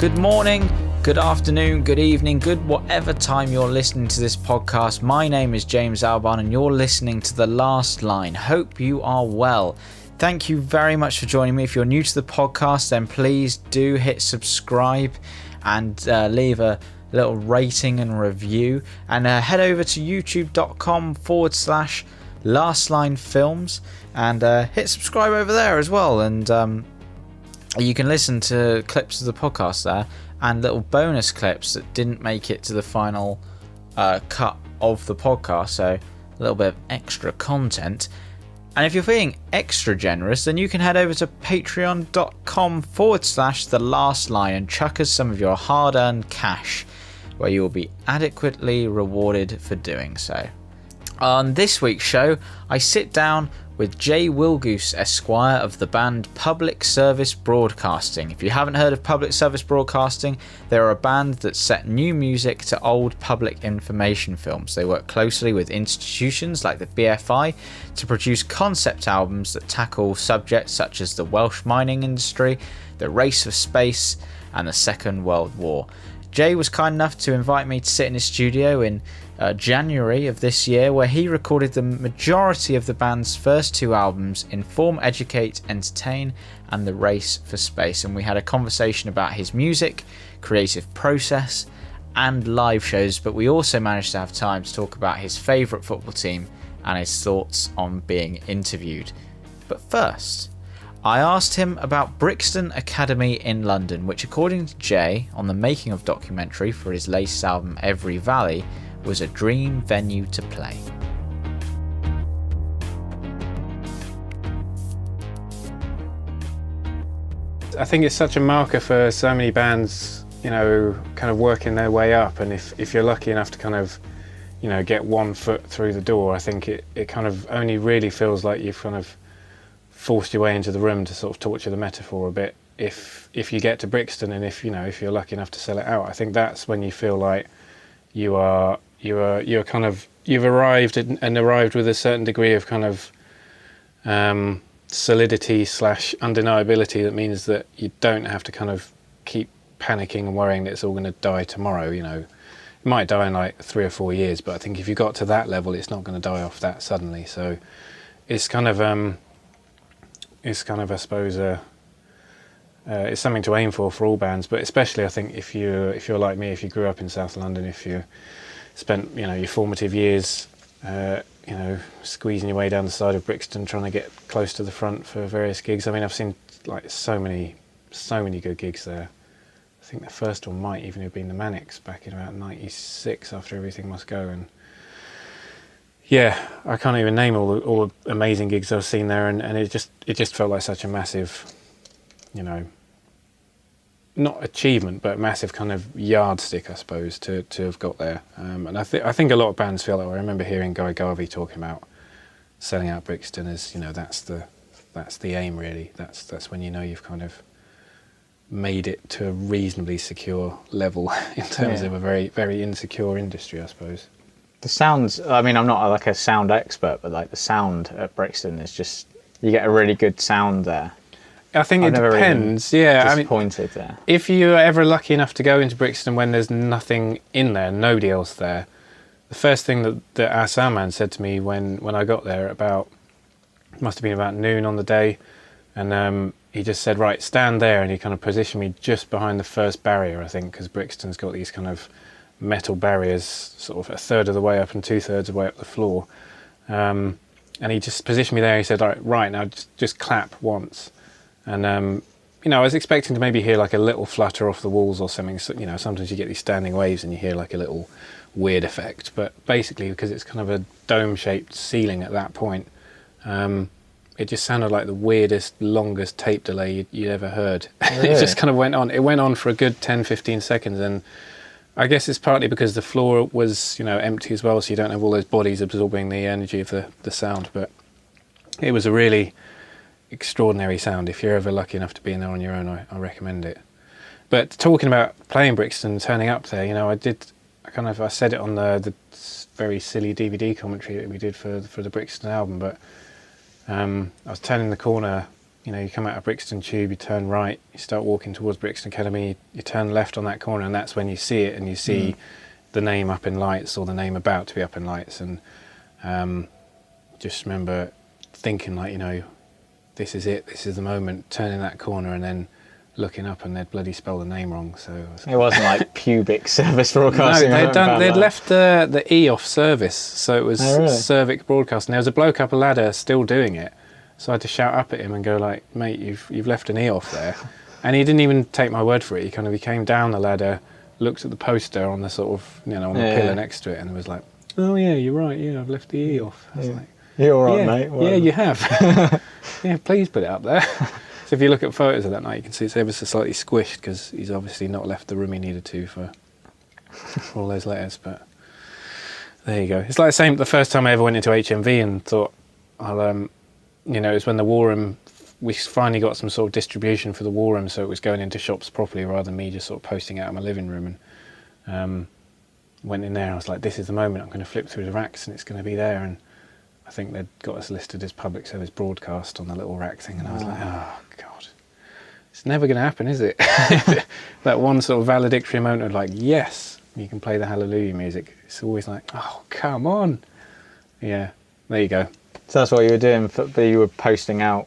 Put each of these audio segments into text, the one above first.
Good morning, good afternoon, good evening, good whatever time you're listening to this podcast. My name is James Alban and you're listening to The Last Line. Hope you are well. Thank you very much for joining me. If you're new to the podcast, then please do hit subscribe and leave a little rating and review. And head over to youtube.com/lastlinefilms and hit subscribe over there as well. And you can listen to clips of the podcast there and little bonus clips that didn't make it to the final cut of the podcast. So a little bit of extra content. And if you're feeling extra generous, then you can head over to patreon.com/thelastline and chuck us some of your hard-earned cash, where you will be adequately rewarded for doing so. On this week's show, I sit down with Willgoose Esq of the band Public Service Broadcasting. If you haven't heard of Public Service Broadcasting, they're a band that set new music to old public information films. They work closely with institutions like the BFI to produce concept albums that tackle subjects such as the Welsh Mining Industry, the race for space, and the Second World War. Jay was kind enough to invite me to sit in his studio in January of this year, where he recorded the majority of the band's first two albums, Inform, Educate, Entertain and The Race for Space, and we had a conversation about his music, creative process and live shows, but we also managed to have time to talk about his favourite football team and his thoughts on being interviewed. But first, I asked him about Brixton Academy in London, which according to Jay, on the making of documentary for his latest album Every Valley, was a dream venue to play. I think it's such a marker for so many bands, you know, kind of working their way up, and if you're lucky enough to kind of, you know, get 1 foot through the door, I think it kind of only really feels like you've kind of forced your way into the room, to sort of torture the metaphor a bit, if you get to Brixton, and if you're lucky enough to sell it out. I think that's when you feel like you've arrived and arrived with a certain degree of kind of solidity / undeniability that means that you don't have to kind of keep panicking and worrying that it's all going to die tomorrow. You know, it might die in like 3 or 4 years, but I think if you got to that level, it's not going to die off that suddenly. So it's kind of I suppose it's something to aim for all bands, but especially I think if you're like me, if you grew up in South London, if you spent your formative years squeezing your way down the side of Brixton trying to get close to the front for various gigs. I mean, I've seen like so many good gigs there. I think the first one might even have been the Manics back in about 96 after Everything Must Go, and yeah, I can't even name all the amazing gigs I've seen there, and it just felt like such a massive, not achievement, but massive kind of yardstick, I suppose, to have got there. And I think a lot of bands feel that way. I remember hearing Guy Garvey talking about selling out Brixton as, that's the aim really. That's when you've kind of made it to a reasonably secure level in terms of a very, very insecure industry, I suppose. The sounds, I mean, I'm not like a sound expert, but like the sound at Brixton is just, you get a really good sound there. I think it depends, yeah. Disappointed there. If you're ever lucky enough to go into Brixton when there's nothing in there, nobody else there, the first thing that our sound man said to me when I got there, must have been about noon on the day, and he just said, right, stand there, and he kind of positioned me just behind the first barrier, I think, because Brixton's got these kind of metal barriers sort of a third of the way up and 2/3 of the way up the floor, and he just positioned me there. He said, right now just clap once. And I was expecting to maybe hear like a little flutter off the walls or something. So, sometimes you get these standing waves and you hear like a little weird effect. But basically, because it's kind of a dome-shaped ceiling at that point, it just sounded like the weirdest, longest tape delay you'd ever heard. Really? It just kind of went on. It went on for a good 10-15 seconds, and I guess it's partly because the floor was empty as well, so you don't have all those bodies absorbing the energy of the sound. But it was a really extraordinary sound. If you're ever lucky enough to be in there on your own, I recommend it. But talking about playing Brixton, turning up there, I said it on the very silly DVD commentary that we did for the Brixton album, but I was turning the corner you come out of Brixton Tube, you turn right, you start walking towards Brixton Academy, you turn left on that corner, and that's when you see it, and you see the name up in lights, or the name about to be up in lights. And just remember thinking, like, this is it, this is the moment, turning that corner and then looking up, and they'd bloody spell the name wrong. So it wasn't like pubic service broadcasting. No, they'd left the E off service, so it was cervic broadcasting. There was a bloke up a ladder still doing it, so I had to shout up at him and go, like, mate, you've left an E off there. And he didn't even take my word for it. He came down the ladder, looked at the poster on the sort of, on the pillar next to it, and was like, oh yeah, you're right, yeah, I've left the E off. I was like, you're all right, mate. Whatever. Yeah, you have. Yeah, please put it up there. So if you look at photos of that night, you can see it's ever so slightly squished, because he's obviously not left the room he needed to for all those letters. But there you go. It's like the first time I ever went into HMV and thought, it was when the war room, we finally got some sort of distribution for the war room, so it was going into shops properly rather than me just sort of posting out of my living room. And went in there, and I was like, this is the moment, I'm going to flip through the racks and it's going to be there. And I think they'd got us listed as public service broadcast on the little rack thing, and I was like, oh God, it's never going to happen, is it? That one sort of valedictory moment of like, yes, you can play the Hallelujah music. It's always like, oh, come on. Yeah, there you go. So that's what you were doing, but you were posting out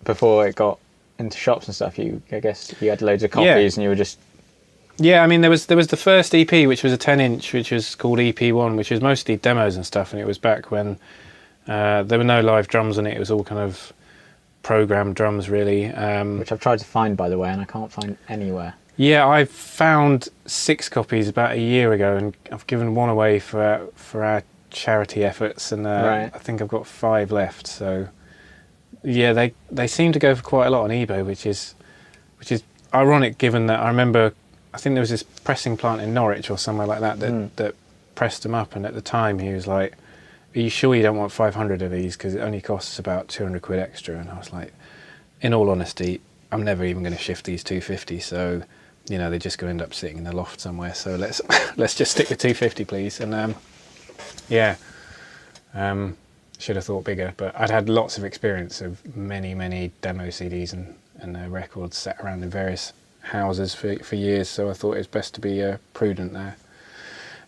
before it got into shops and stuff. I guess you had loads of copies and you were just... Yeah, I mean, there was the first EP, which was a 10-inch, which was called EP1, which was mostly demos and stuff, and it was back when there were no live drums on it. It was all kind of programmed drums, really. Which I've tried to find, by the way, and I can't find anywhere. Yeah, I found 6 copies about a year ago, and I've given one away for our charity efforts, and I think I've got 5 left. So yeah, they seem to go for quite a lot on eBay, which is ironic, given that I remember, I think there was this pressing plant in Norwich or somewhere like that pressed them up, and at the time he was like, are you sure you don't want 500 of these, because it only costs about 200 quid extra? And I was like, in all honesty, I'm never even going to shift these 250, so they're just going to end up sitting in the loft somewhere, so let's just stick with 250, please. And should have thought bigger, but I'd had lots of experience of many demo CDs and records sat around in various houses for years, so I thought it was best to be prudent there.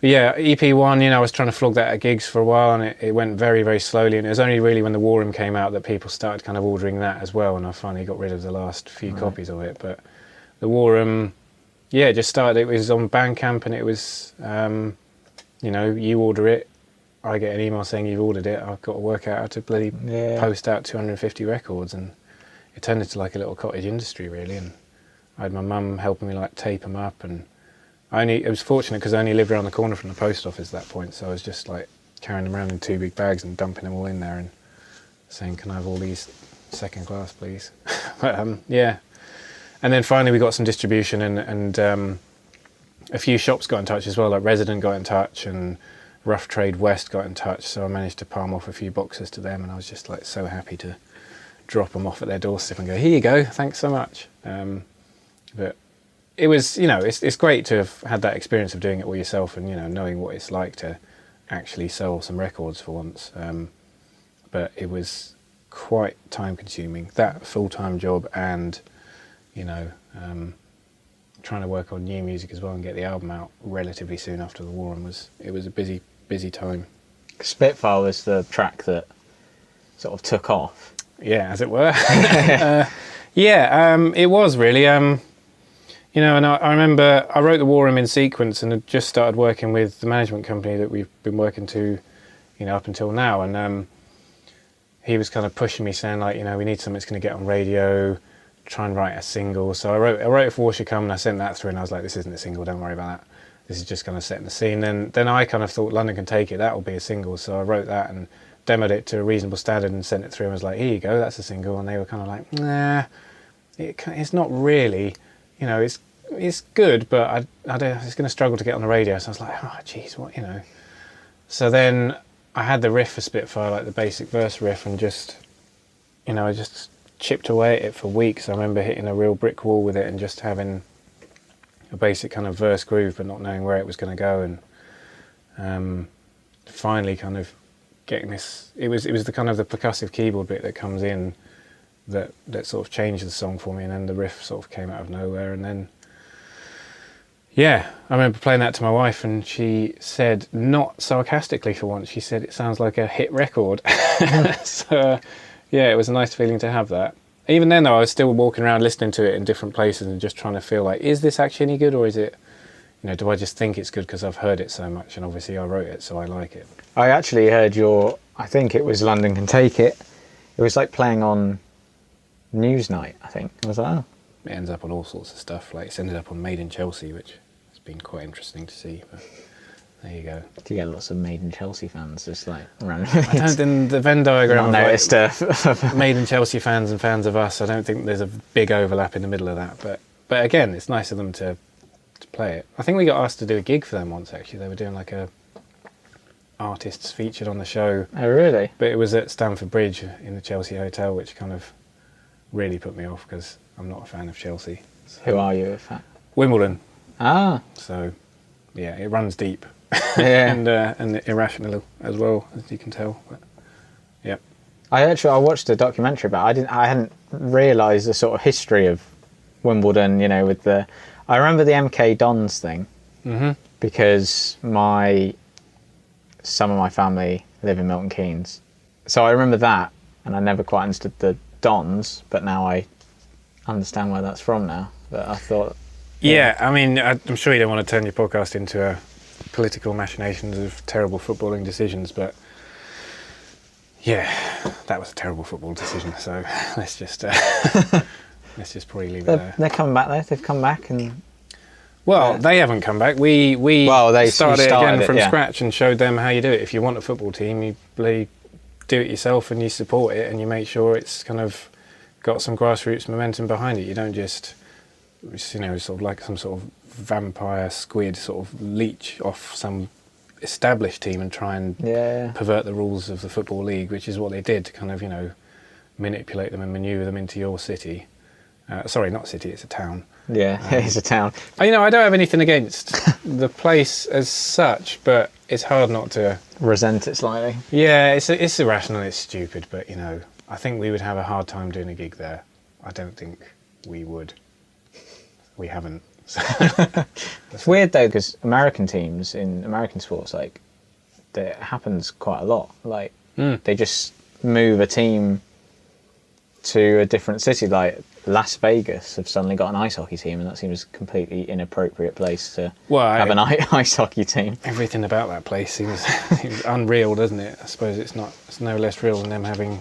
But yeah, EP1, I was trying to flog that at gigs for a while, and it went very, very slowly, and it was only really when the War Room came out that people started kind of ordering that as well, and I finally got rid of the last few copies of it. But the War Room, it just started, it was on Bandcamp, and it was, you order it, I get an email saying you've ordered it, I've got to work out how to bloody post out 250 records, and it turned into like a little cottage industry, really. And I had my mum helping me like tape them up, and it was fortunate because I only lived around the corner from the post office at that point, so I was just like carrying them around in 2 big bags and dumping them all in there and saying, can I have all these second class, please? But and then finally we got some distribution, and a few shops got in touch as well, like Resident got in touch and Rough Trade West got in touch, so I managed to palm off a few boxes to them, and I was just like so happy to drop them off at their doorstep and go, here you go, thanks so much. But it was, it's great to have had that experience of doing it all yourself, and knowing what it's like to actually sell some records for once. But it was quite time consuming, that full-time job, and trying to work on new music as well and get the album out relatively soon after the war. It was a busy time. Spitfire was the track that sort of took off. Yeah, as it were. It was really. And I remember I wrote the War Room in sequence and had just started working with the management company that we've been working to, up until now. And he was kind of pushing me, saying like, we need something that's going to get on radio, try and write a single. So I wrote it for War Should Come, and I sent that through, and I was like, this isn't a single, don't worry about that. This is just kind of setting the scene. Then I kind of thought London Can Take It, that will be a single. So I wrote that and demoed it to a reasonable standard and sent it through, and was like, here you go, that's a single. And they were kind of like, nah, it's not really, it's good, but I don't, it's going to struggle to get on the radio. So I was like, oh, geez, what, So then I had the riff for Spitfire, like the basic verse riff, and just, I just chipped away at it for weeks. I remember hitting a real brick wall with it and just having a basic kind of verse groove, but not knowing where it was going to go. And finally kind of getting this, it was the kind of the percussive keyboard bit that comes in that sort of changed the song for me, and then the riff sort of came out of nowhere, and then yeah, I remember playing that to my wife, and she said, not sarcastically for once, she said it sounds like a hit record. So yeah, it was a nice feeling to have that. Even then though, I was still walking around listening to it in different places and just trying to feel like, is this actually any good, or is it, you know, do I just think it's good because I've heard it so much, and obviously I wrote it, so I like it. I actually heard I think it was London Can Take It. It was like playing on Newsnight, I think. I was like, oh. It ends up on all sorts of stuff, like it's ended up on Made in Chelsea, which has been quite interesting to see, but there you go. Do you get lots of Made in Chelsea fans just like around? I don't think the Venn diagram Not of noticed like, Made in Chelsea fans and fans of us, I don't think there's a big overlap in the middle of that, but again, it's nice of them to play it. I think we got asked to do a gig for them once, actually. They were doing like a artists featured on the show. Oh, really? But it was at Stamford Bridge in the Chelsea Hotel, which kind of really put me off because I'm not a fan of Chelsea. So. Who are you a fan? Wimbledon. Ah. So, yeah, it runs deep. Yeah. and irrational as well, as you can tell. But, yeah. I watched a documentary about it. I hadn't realised the sort of history of Wimbledon, you know, with I remember the MK Dons thing, because some of my family live in Milton Keynes. So I remember that, and I never quite understood the Dons, but now I understand where that's from now. But I thought... Yeah, I mean, I'm sure you don't want to turn your podcast into a political machinations of terrible footballing decisions, but yeah, that was a terrible football decision, so let's just probably leave it there. They're coming back though, they've come back and... Well, they haven't come back. We started it again from scratch and showed them how you do it. If you want a football team, you do it yourself and you support it and you make sure it's kind of got some grassroots momentum behind it. You don't just, you know, sort of like some sort of vampire squid sort of leech off some established team and try and pervert the rules of the Football League, which is what they did to kind of, you know, manipulate them and maneuver them into your city. Sorry, not city, it's a town. Yeah, it's a town. You know, I don't have anything against the place as such, but it's hard not to... resent it slightly. Yeah, it's irrational, it's stupid, but, you know, I think we would have a hard time doing a gig there. I don't think we would. We haven't. It's weird, though, because American teams in American sports, like, it happens quite a lot. Like, they just move a team to a different city, like Las Vegas have suddenly got an ice hockey team, and that seems a completely inappropriate place to have an ice hockey team. Everything about that place seems unreal, doesn't it? I suppose it's no less real than them having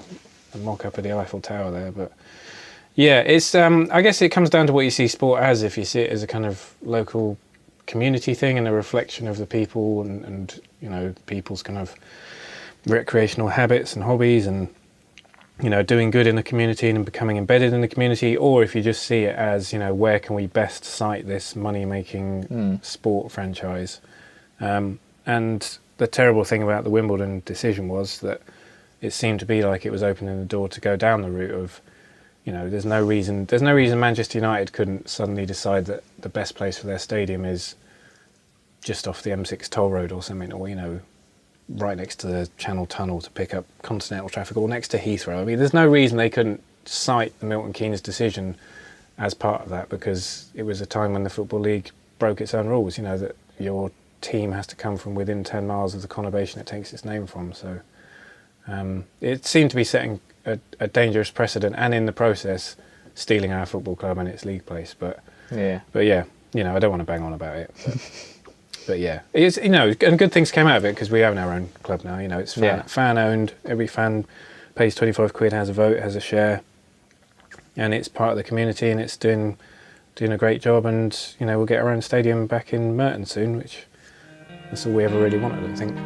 a mock-up of the Eiffel Tower there, but yeah, it's I guess it comes down to what you see sport as. If you see it as a kind of local community thing and a reflection of the people and you know, people's kind of recreational habits and hobbies and, you know, doing good in the community and becoming embedded in the community, or if you just see it as, you know, where can we best site this money-making sport franchise. And the terrible thing about the Wimbledon decision was that it seemed to be like it was opening the door to go down the route of, you know, there's no reason Manchester United couldn't suddenly decide that the best place for their stadium is just off the M6 toll road or something, or, you know, right next to the Channel Tunnel to pick up continental traffic, or next to Heathrow. I mean, there's no reason they couldn't cite the Milton Keynes decision as part of that, because it was a time when the Football League broke its own rules, you know, that your team has to come from within 10 miles of the conurbation it takes its name from. So it seemed to be setting a dangerous precedent, and in the process stealing our football club and its league place. But yeah, you know, I don't want to bang on about it. But yeah, it's, you know, and good things came out of it because we own our own club now. You know, it's fan owned. Every fan pays 25 quid, has a vote, has a share, and it's part of the community, and it's doing a great job. And, you know, we'll get our own stadium back in Merton soon, which that's all we ever really wanted, I think.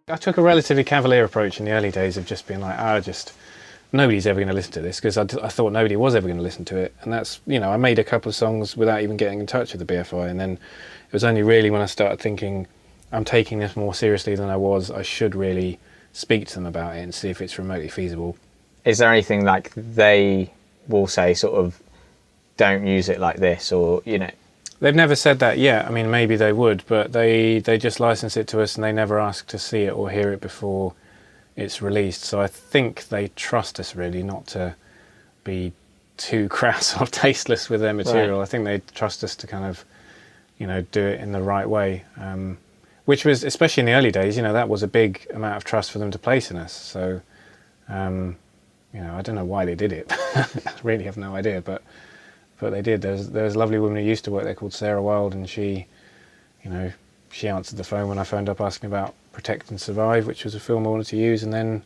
I took a relatively cavalier approach in the early days of just being like, nobody's ever going to listen to this, because I thought nobody was ever going to listen to it. And that's, you know, I made a couple of songs without even getting in touch with the BFI, and then it was only really when I started thinking, I'm taking this more seriously than I was, I should really speak to them about it and see if it's remotely feasible. Is there anything like they will say sort of don't use it like this, or They've never said that yet. I mean, maybe they would, but they just license it to us and they never ask to see it or hear it before it's released. So I think they trust us really not to be too crass or tasteless with their material. Right. I think they trust us to kind of, do it in the right way. Which was, especially in the early days, that was a big amount of trust for them to place in us. So, I don't know why they did it. I really have no idea, but they did. There was a lovely woman who used to work there called Sarah Wild, and she answered the phone when I phoned up asking about Protect and Survive, which was a film I wanted to use, and then,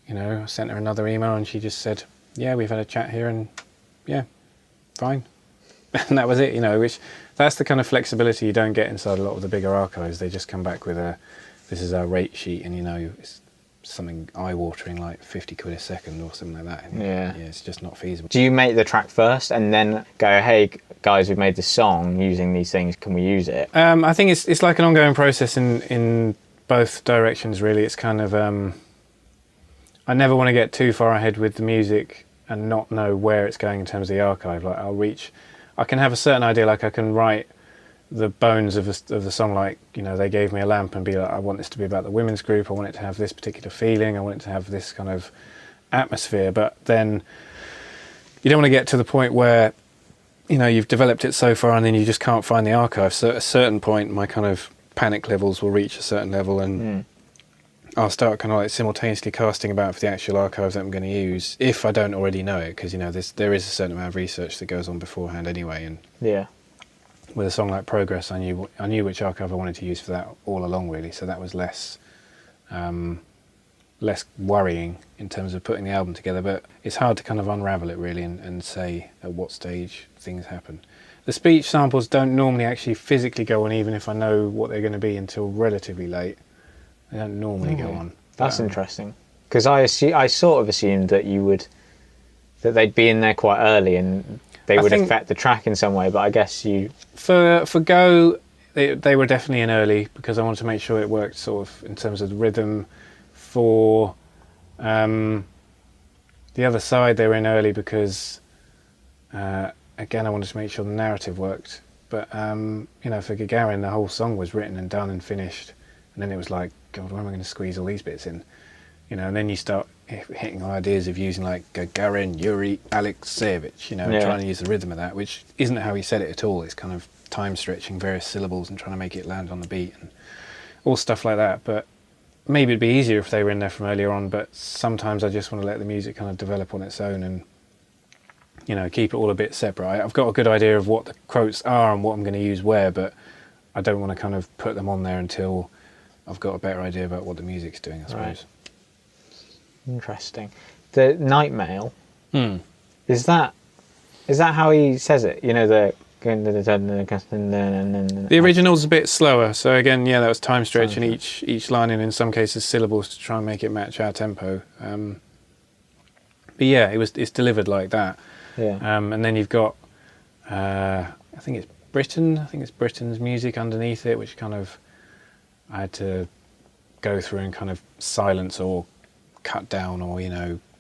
I sent her another email and she just said, yeah, we've had a chat here and yeah, fine. And that was it, which that's the kind of flexibility you don't get inside a lot of the bigger archives. They just come back with this is our rate sheet, and it's something eye-watering like 50 quid a second or something like that. And Yeah, it's just not feasible. Do you make the track first and then go, hey guys, we've made this song using these things, can we use it? I think it's like an ongoing process in both directions really. It's kind of I never want to get too far ahead with the music and not know where it's going in terms of the archive. Like I can have a certain idea, like I can write the bones of the song, like they gave me a lamp and be like, I want this to be about the women's group, I want it to have this particular feeling, I want it to have this kind of atmosphere. But then you don't want to get to the point where you've developed it so far and then you just can't find the archive. So at a certain point my kind of panic levels will reach a certain level, and I'll start kind of like simultaneously casting about for the actual archives that I'm going to use, if I don't already know it, because there is a certain amount of research that goes on beforehand anyway. And yeah, with a song like Progress, I knew which archive I wanted to use for that all along really, so that was less worrying in terms of putting the album together. But it's hard to kind of unravel it really and say at what stage things happen. The speech samples don't normally actually physically go on, even if I know what they're going to be, until relatively late. They don't normally go on. That's interesting, because I sort of assumed that that they'd be in there quite early and they would affect the track in some way, but I guess for Go they were definitely in early, because I wanted to make sure it worked sort of in terms of the rhythm. For the other side they were in early because again I wanted to make sure the narrative worked. But for Gagarin the whole song was written and done and finished, and then it was like, God, where am I going to squeeze all these bits in? And then you start hitting ideas of using like Gagarin, Yuri, Alexeyevich, trying to use the rhythm of that, which isn't how he said it at all. It's kind of time stretching various syllables and trying to make it land on the beat and all stuff like that. But maybe it'd be easier if they were in there from earlier on, but sometimes I just want to let the music kind of develop on its own and keep it all a bit separate. I've got a good idea of what the quotes are and what I'm going to use where, but I don't want to kind of put them on there until I've got a better idea about what the music's doing, I suppose. Right. Interesting. The night mail, is that how he says it? The original's a bit slower, so again, yeah, that was time stretch, and each line in some cases syllables to try and make it match our tempo. But yeah, it's delivered like that. Yeah. And then you've got I think it's Britain's music underneath it, which kind of I had to go through and kind of silence or cut down or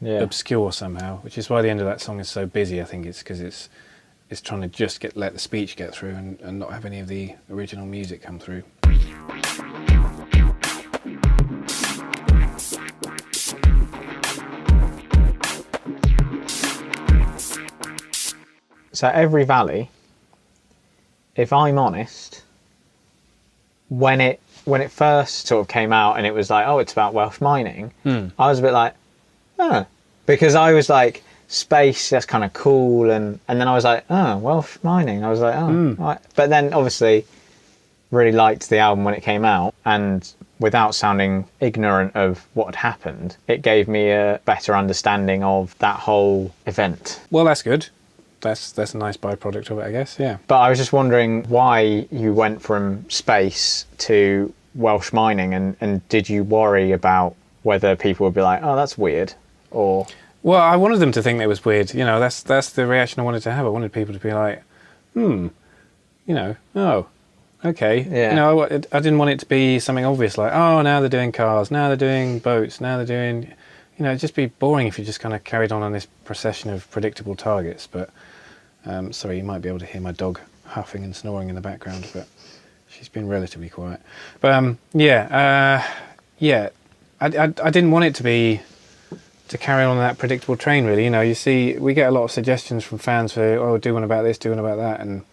obscure somehow, which is why the end of that song is so busy. I think it's because it's trying to just let the speech get through and not have any of the original music come through. So Every Valley, if I'm honest, when it first sort of came out and it was like, oh, it's about Welsh mining, I was a bit like, oh, because I was like, space, that's kind of cool, and then I was like, oh, Welsh mining. I was like, oh, right. But then obviously really liked the album when it came out, and without sounding ignorant of what had happened, it gave me a better understanding of that whole event. Well, that's good. That's a nice byproduct of it, I guess, yeah. But I was just wondering why you went from space to Welsh mining, and did you worry about whether people would be like, oh, that's weird, or... Well, I wanted them to think it was weird. That's the reaction I wanted to have. I wanted people to be like, oh, okay. Yeah. You know, I didn't want it to be something obvious like, oh, now they're doing cars, now they're doing boats, now they're doing, you know, it'd just be boring if you just kind of carried on this procession of predictable targets. But sorry, you might be able to hear my dog huffing and snoring in the background, but she's been relatively quiet. But yeah, I didn't want it to carry on that predictable train, really. You know, you see, we get a lot of suggestions from fans for, oh, do one about this, do one about that, and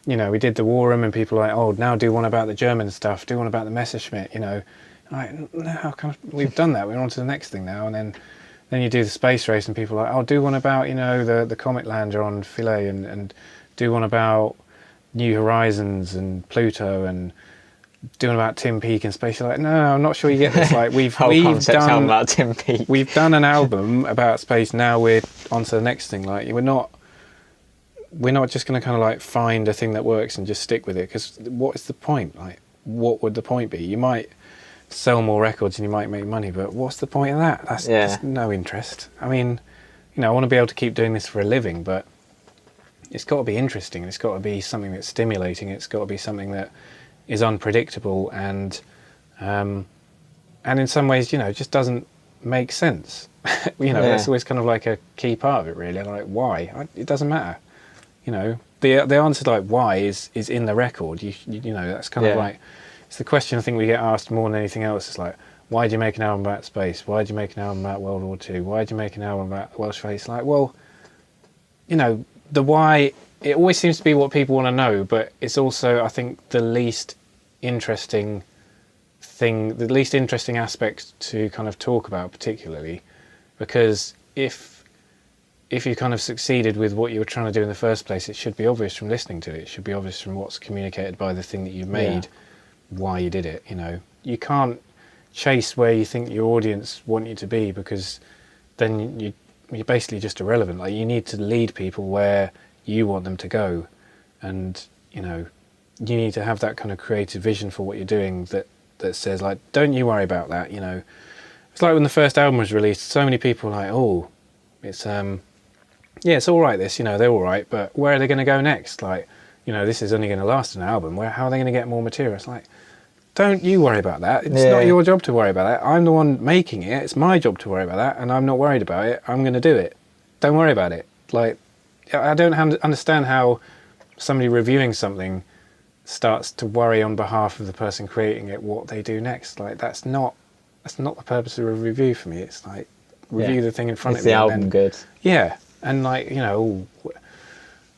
you know, we did the War Room, and people are like, oh, now do one about the German stuff, do one about the Messerschmitt, you know. Like, no, we've done that, we're on to the next thing now. And then you do the space race, and people are like, oh, do one about, you know, the Comet Lander on Philae, and do one about New Horizons and Pluto, and do one about Tim Peake in space. You're like, no, I'm not sure you get this. Like, we've done about Tim Peake. We've done an album about space, now we're on to the next thing. Like, we're not just going to kind of like find a thing that works and just stick with it, because what is the point? Like, what would the point be? You might sell more records and you might make money, but what's the point of that? That's just no interest. I mean, you know, I want to be able to keep doing this for a living, but it's got to be interesting. It's got to be something that's stimulating. It's got to be something that is unpredictable and in some ways, you know, just doesn't make sense. You know, that's always kind of like a key part of it, really. Like, why? It doesn't matter. You know, the answer to like why is in the record. You know, that's kind of like, it's the question I think we get asked more than anything else. It's like, why do you make an album about space? Why do you make an album about World War II? Why do you make an album about Welsh face? Like, well, you know, the why, it always seems to be what people want to know, but it's also, I think, the least interesting thing, the least interesting aspect to kind of talk about, particularly, because if you kind of succeeded with what you were trying to do in the first place, it should be obvious from listening to it. It should be obvious from what's communicated by the thing that you made, why you did it. You know, you can't chase where you think your audience want you to be, because then you're basically just irrelevant. Like, you need to lead people where you want them to go, and you know, you need to have that kind of creative vision for what you're doing that says, like, don't you worry about that. You know, it's like when the first album was released, so many people were like, oh, it's yeah, it's all right, this, you know, they're all right, but where are they going to go next? Like, you know, this is only going to last an album. How are they going to get more material? It's like, don't you worry about that. It's not your job to worry about that. I'm the one making it. It's my job to worry about that, and I'm not worried about it. I'm going to do it. Don't worry about it. Like, I don't understand how somebody reviewing something starts to worry on behalf of the person creating it what they do next. Like, that's not the purpose of a review for me. It's like, review the thing in front of me. Is the album good? Yeah. And like, you know,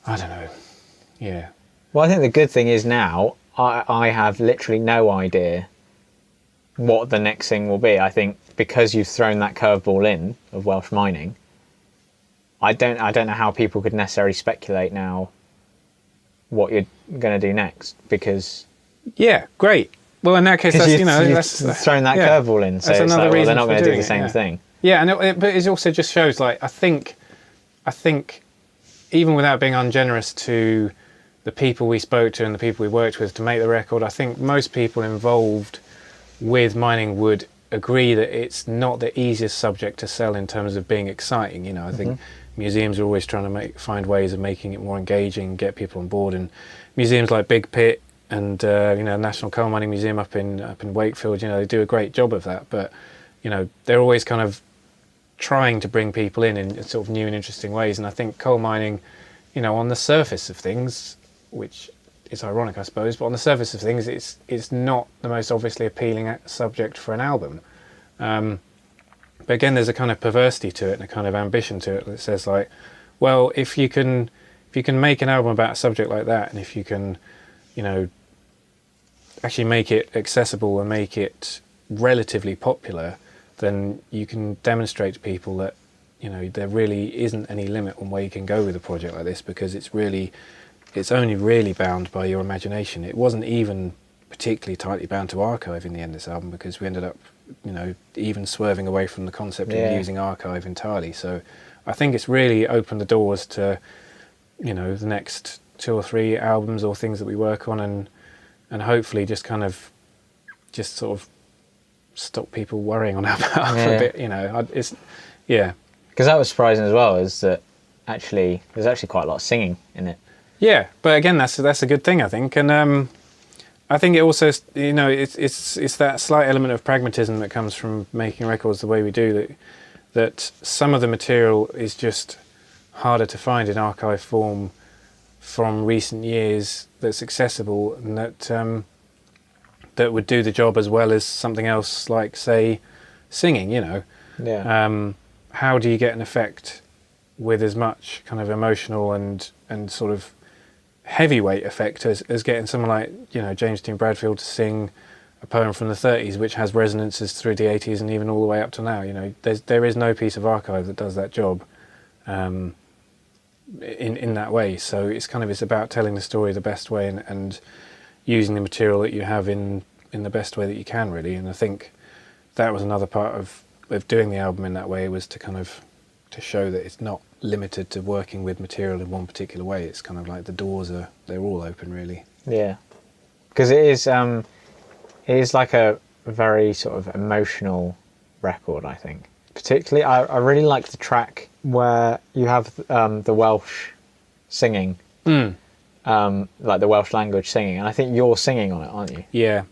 I don't know. Yeah. Well, I think the good thing is now I have literally no idea what the next thing will be. I think because you've thrown that curveball in of Welsh mining, I don't know how people could necessarily speculate now what you're going to do next, because great. Well, in that case, that's, you know, that's thrown that curveball in, so that's it's another like, well, reason they're not going to do the it, same thing. Yeah, and but it also just shows, like, I think even without being ungenerous to the people we spoke to and the people we worked with to make the record, I think most people involved with mining would agree that it's not the easiest subject to sell in terms of being exciting. You know, I think museums are always trying to find ways of making it more engaging, get people on board, and museums like Big Pit and you know, National Coal Mining Museum up in Wakefield, you know, they do a great job of that. But you know, they're always kind of trying to bring people in sort of new and interesting ways. And I think coal mining, you know, on the surface of things, which is ironic, I suppose, but on the surface of things, it's not the most obviously appealing subject for an album. But again, there's a kind of perversity to it and a kind of ambition to it that says, like, well, if you can make an album about a subject like that, and if you can, you know, actually make it accessible and make it relatively popular, then you can demonstrate to people that, you know, there really isn't any limit on where you can go with a project like this, because it's only really bound by your imagination. It wasn't even particularly tightly bound to archive in the end of this album, because we ended up, you know, even swerving away from the concept of using archive entirely. So I think it's really opened the doors to, you know, the next 2 or 3 albums or things that we work on, and hopefully just kind of just sort of stop people worrying on our behalf a bit, you know. Because that was surprising as well, is that there's actually quite a lot of singing in it. Yeah, but again, that's a good thing, I think. And I think it also, it's that slight element of pragmatism that comes from making records the way we do, that some of the material is just harder to find in archive form from recent years that's accessible, and that would do the job as well as something else, like, say, singing, Yeah. How do you get an effect with as much kind of emotional and sort of heavyweight effect as getting someone like, James Dean Bradfield to sing a poem from the 30s, which has resonances through the 80s and even all the way up to now. There is no piece of archive that does that job in that way. So it's about telling the story the best way and using the material that you have in the best way that you can, really. And I think that was another part of doing the album in that way, was to show that it's not limited to working with material in one particular way. It's kind of like the doors they're all open, really. Yeah, because it is like a very sort of emotional record, I think. Particularly, I really like the track where you have the Welsh singing, like the Welsh language singing, and I think you're singing on it, aren't you? Yeah.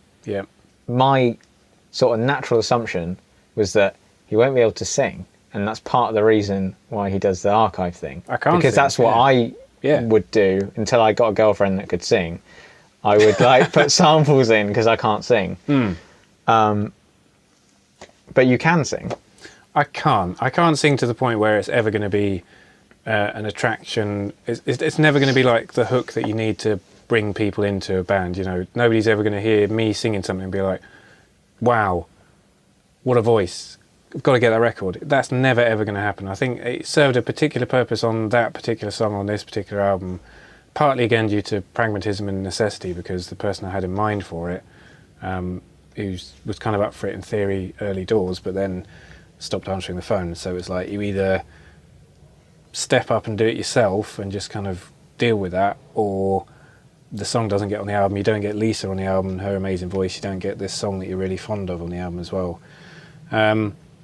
My sort of natural assumption was that he won't be able to sing, and that's part of the reason why he does the archive thing. Because sing, that's what I would do until I got a girlfriend that could sing. I would put samples in because I can't sing. But you can sing. I can't sing to the point where it's ever going to be an attraction. It's never going to be like the hook that you need to bring people into a band. Nobody's ever going to hear me singing something and be like, wow, what a voice. I've got to get that record. That's never ever going to happen. I think it served a particular purpose on that particular song on this particular album, partly again due to pragmatism and necessity, because the person I had in mind for it, who was kind of up for it in theory early doors, but then stopped answering the phone. So it's like, you either step up and do it yourself and just kind of deal with that, or the song doesn't get on the album. You don't get Lisa on the album, her amazing voice. You don't get this song that you're really fond of on the album as well.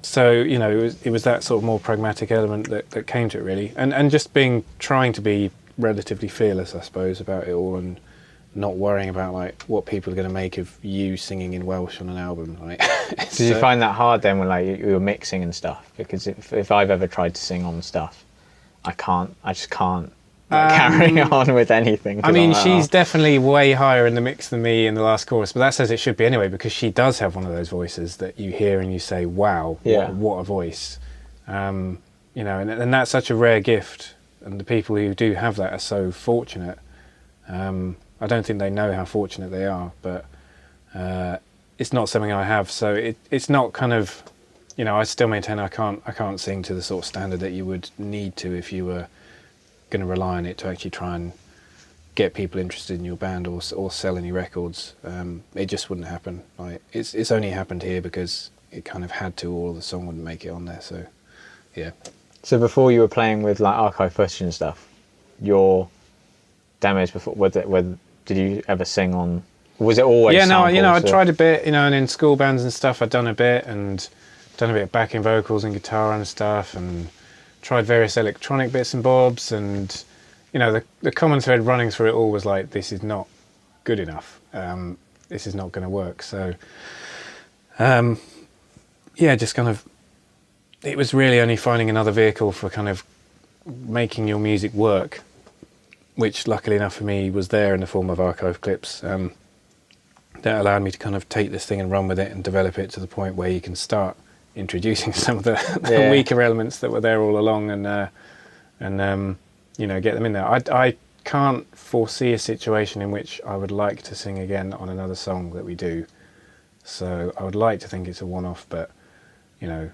So it was that sort of more pragmatic element that came to it, really, and just trying to be relatively fearless, I suppose, about it all, and not worrying about like what people are going to make of you singing in Welsh on an album. Like, did you find that hard then when you were mixing and stuff? Because if I've ever tried to sing on stuff, I just can't carry on with anything. I mean, she's definitely way higher in the mix than me in the last chorus, but that's as it should be anyway, because she does have one of those voices that you hear and you say, wow, what a voice. And that's such a rare gift, and the people who do have that are so fortunate. I don't think they know how fortunate they are, but it's not something I have, so it's not kind of, I still maintain I can't sing to the sort of standard that you would need to if you were going to rely on it to actually try and get people interested in your band or sell any records. It just wouldn't happen. Like, it's only happened here because it kind of had to, or the song wouldn't make it on there. So yeah. So before you were playing with like archive footage and stuff, your demos before, did you ever sing on? Was it always? Yeah, no, I tried a bit, and in school bands and stuff, I'd done a bit of backing vocals and guitar and stuff, and tried various electronic bits and bobs, and the common thread running through it all was like, this is not good enough. This is not going to work. So, just kind of, it was really only finding another vehicle for kind of making your music work, which luckily enough for me was there in the form of archive clips. That allowed me to kind of take this thing and run with it and develop it to the point where you can start introducing some of the weaker elements that were there all along, and get them in there. I can't foresee a situation in which I would like to sing again on another song that we do. So I would like to think it's a one-off, but who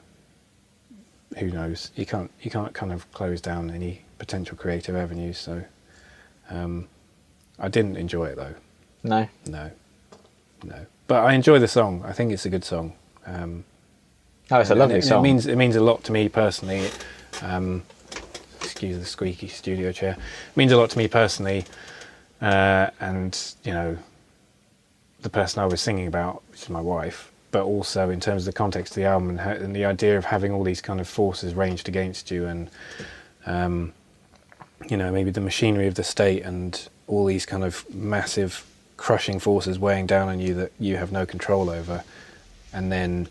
knows? You can't kind of close down any potential creative avenues. So I didn't enjoy it though. No. But I enjoy the song. I think it's a good song. It's a lovely song. It means a lot to me personally. Excuse the squeaky studio chair. It means a lot to me personally, and the person I was singing about, which is my wife, but also in terms of the context of the album and the idea of having all these kind of forces ranged against you, and maybe the machinery of the state and all these kind of massive crushing forces weighing down on you that you have no control over, and then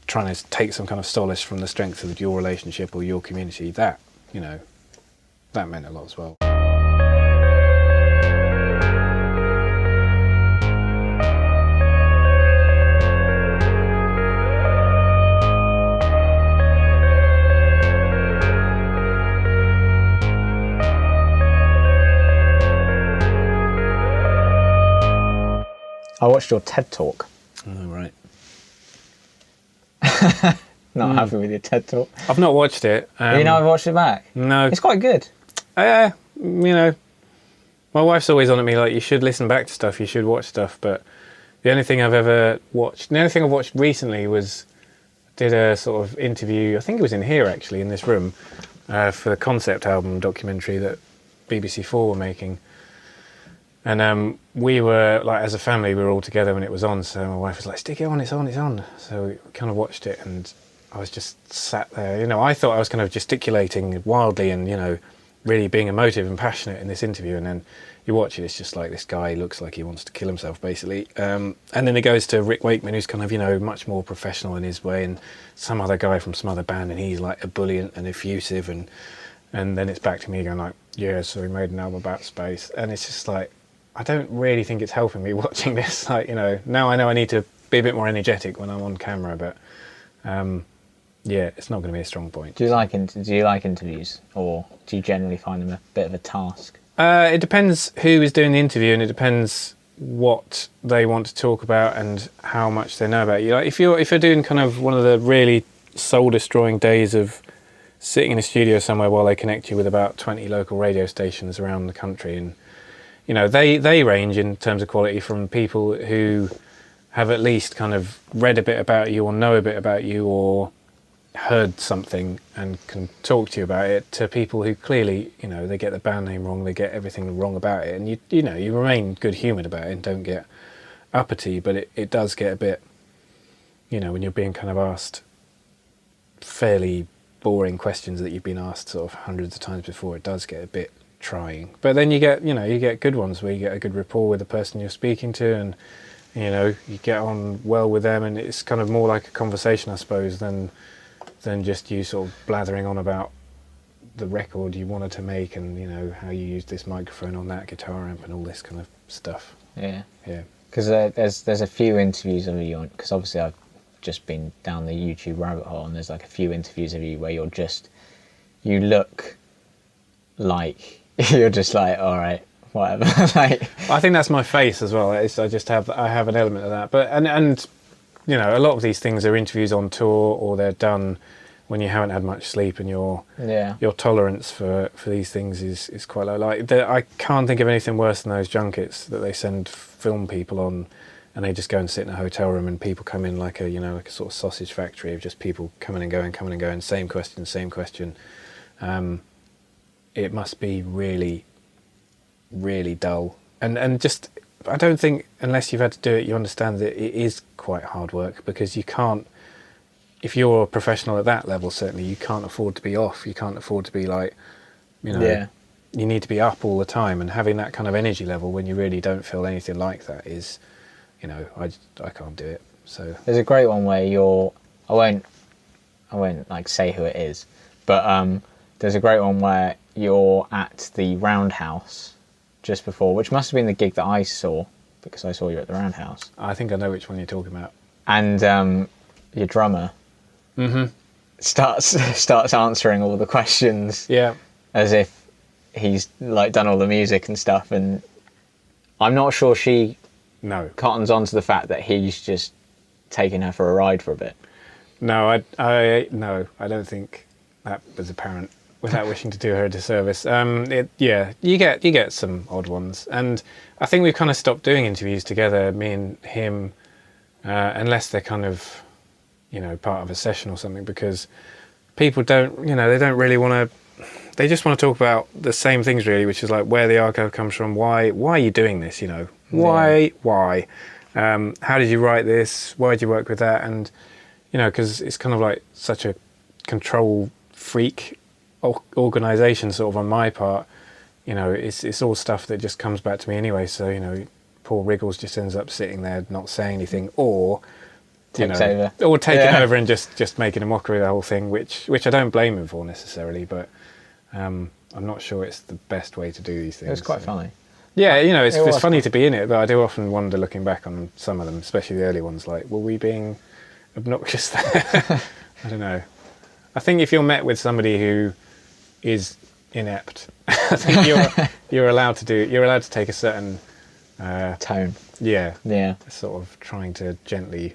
trying to take some kind of solace from the strength of your relationship or your community, that, you know, that meant a lot as well. I watched your TED Talk. Oh, right. Not happy with your TED Talk. I've not watched it. You know, I've watched it back. No. It's quite good. You know, my wife's always on at me like, you should listen back to stuff, you should watch stuff, but the only thing I've watched recently was, did a sort of interview, I think it was in here actually, in this room, for the concept album documentary that BBC4 were making. And we were, like, as a family, we were all together when it was on, so my wife was like, stick it on, it's on, it's on. So we kind of watched it, and I was just sat there. You know, I thought I was kind of gesticulating wildly and, you know, really being emotive and passionate in this interview, and then you watch it, it's just like, this guy looks like he wants to kill himself, basically. And then it goes to Rick Wakeman, who's kind of, you know, much more professional in his way, and some other guy from some other band, and he's like ebullient and effusive, and then it's back to me going like, yeah, so we made an album about space, and it's just like, I don't really think it's helping me watching this. Like, you know, now I know I need to be a bit more energetic when I'm on camera, but yeah, it's not going to be a strong point. Do you like interviews, or do you generally find them a bit of a task? It depends who is doing the interview, and it depends what they want to talk about and how much they know about you. Like, if you're doing kind of one of the really soul-destroying days of sitting in a studio somewhere while they connect you with about 20 local radio stations around the country, and you know, they range in terms of quality from people who have at least kind of read a bit about you or know a bit about you or heard something and can talk to you about it, to people who clearly, you know, they get the band name wrong, they get everything wrong about it, and you know, you remain good-humoured about it and don't get uppity, but it does get a bit, you know, when you're being kind of asked fairly boring questions that you've been asked sort of hundreds of times before, it does get a bit trying. But then you get good ones where you get a good rapport with the person you're speaking to, and you know, you get on well with them, and it's kind of more like a conversation, I suppose, than just you sort of blathering on about the record you wanted to make, and you know, how you use this microphone on that guitar amp and all this kind of stuff. Yeah. Yeah. Because there's a few interviews of you on, because obviously I've just been down the YouTube rabbit hole, and there's like a few interviews of you where you look like you're just like, all right, whatever. Like, I think that's my face as well. I have an element of that. But and you know, a lot of these things are interviews on tour, or they're done when you haven't had much sleep, and your tolerance for these things is quite low. Like, I can't think of anything worse than those junkets that they send film people on, and they just go and sit in a hotel room, and people come in like a sort of sausage factory of just people coming and going, same question. It must be really, really dull. And just, I don't think, unless you've had to do it, you understand that it is quite hard work, because you can't, if you're a professional at that level, certainly, you can't afford to be off. You can't afford to be like, you know, you need to be up all the time, and having that kind of energy level when you really don't feel anything like that is, you know, I can't do it. So there's a great one where I won't like say who it is, but there's a great one where you're at the Roundhouse just before, which must have been the gig that I saw, because I saw you at the Roundhouse. I think I know which one you're talking about. And your drummer starts answering all the questions, as if he's like done all the music and stuff, and I'm not sure she cottons on to the fact that he's just taking her for a ride for a bit. No, I don't think that was apparent, without wishing to do her a disservice. You get some odd ones, and I think we've kind of stopped doing interviews together, me and him, unless they're kind of, you know, part of a session or something, because people don't, you know, they don't really want to, they just want to talk about the same things really, which is like where the archive comes from, why are you doing this, you know, why, how did you write this, why did you work with that, and, you know, because it's kind of like such a control freak organisation sort of on my part, you know, it's all stuff that just comes back to me anyway, so, you know, poor Wriggles just ends up sitting there not saying anything, or Takes over. or taking over and just making a mockery of the whole thing, which I don't blame him for necessarily, but I'm not sure it's the best way to do these things. It was quite funny. Yeah, it's was funny to be in it, but I do often wonder, looking back on some of them, especially the early ones, like, were we being obnoxious there? I don't know. I think if you're met with somebody who is inept, I think you're allowed to take a certain Tone. yeah, Yeah. sort of trying to gently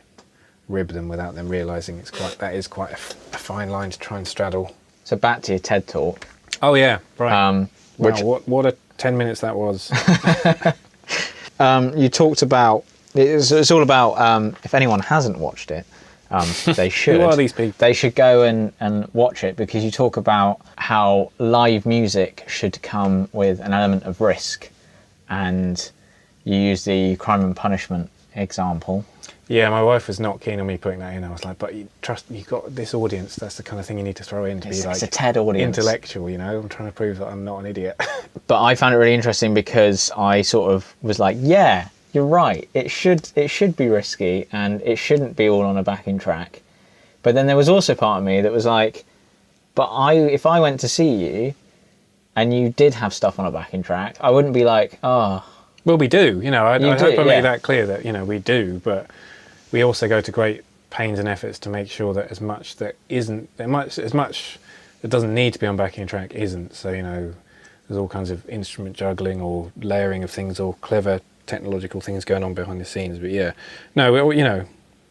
rib them without them realising that is quite a fine line to try and straddle. So back to your TED talk. Oh yeah, right. Which Wow, what a 10 minutes that was. you talked about. It's all about. If anyone hasn't watched it, they should. Who are these people? They should go and watch it, because you talk about how live music should come with an element of risk, and you use the crime and punishment example. Yeah, my wife was not keen on me putting that in. I was like, but you got this audience, that's the kind of thing you need to throw in to be like It's a TED audience. intellectual, I'm trying to prove that I'm not an idiot. But I found it really interesting, because I sort of was like, yeah, you're right. It should be risky, and it shouldn't be all on a backing track. But then there was also part of me that was like, but if I went to see you and you did have stuff on a backing track, I wouldn't be like, oh. Well, we do, I hope I made yeah. that clear that, we do, but we also go to great pains and efforts to make sure that as much that doesn't need to be on backing track isn't. So, there's all kinds of instrument juggling or layering of things or clever technological things going on behind the scenes. But yeah, no, I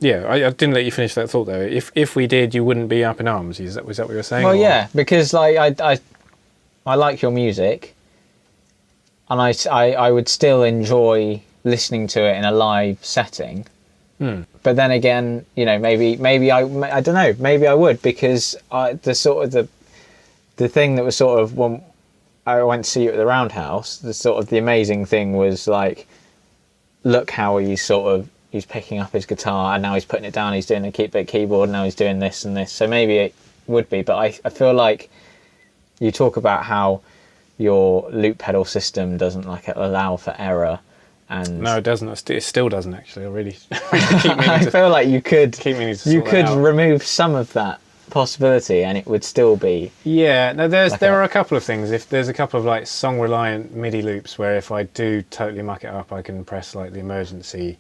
didn't let you finish that thought though. If we did, you wouldn't be up in arms. Was that what you were saying? Well, or? yeah, because like I like your music, and I would still enjoy listening to it in a live setting. But then again, maybe I don't know, maybe I would, because the thing that was sort of, when I went to see you at the Roundhouse, the amazing thing was like, look how he's picking up his guitar and now he's putting it down, he's doing a bit keyboard, and now he's doing this and this. So maybe it would be, but I feel like you talk about how your loop pedal system doesn't allow for error. And no, it doesn't. It still doesn't actually. I really keep meaning I feel like you could out. remove some of that possibility and it would still be. Yeah, no, there are a couple of things. If there's a couple of song reliant MIDI loops where if I do totally muck it up, I can press the emergency